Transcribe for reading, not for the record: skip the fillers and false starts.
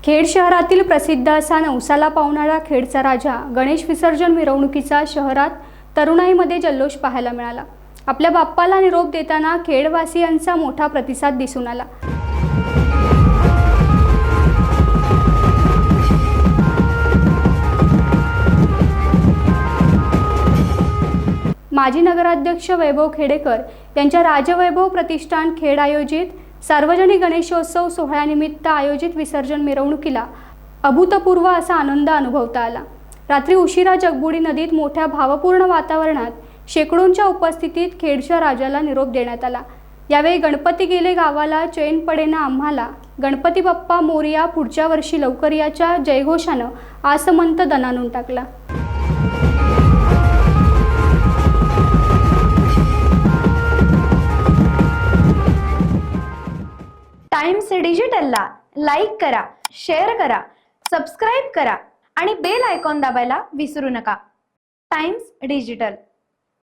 खेड शहरातील प्रसिद्ध असा नवसाला पावणारा खेडचा राजा गणेश विसर्जन मिरवणुकीचा शहरात तरुणाईमध्ये जल्लोष पाहायला मिळाला। आपल्या बाप्पाला निरोप देताना खेडवासियांचा मोठा प्रतिसाद दिसून आला। माजी नगराध्यक्ष वैभव खेडेकर यांच्या राजवैभव प्रतिष्ठान खेड आयोजित सार्वजनिक गणेशोत्सव सोहळ्यानिमित्त आयोजित विसर्जन मिरवणुकीला अभूतपूर्व असा आनंद अनुभवता आला। रात्री उशिरा जगबुडी नदीत मोठ्या भावपूर्ण वातावरणात शेकडोंच्या उपस्थितीत खेडच्या राजाला निरोप देण्यात आला। यावेळी गणपती गेले गावाला चैन पडेना आम्हाला, गणपती बाप्पा मोरया पुढच्या वर्षी लवकर याच्या जयघोषानं आसमंत दणाणून टाकला। टाइम्स डिजिटलला लाईक करा, शेअर करा, सबस्क्राईब करा आणि बेल आयकॉन दाबायला विसरू नका। Times digital.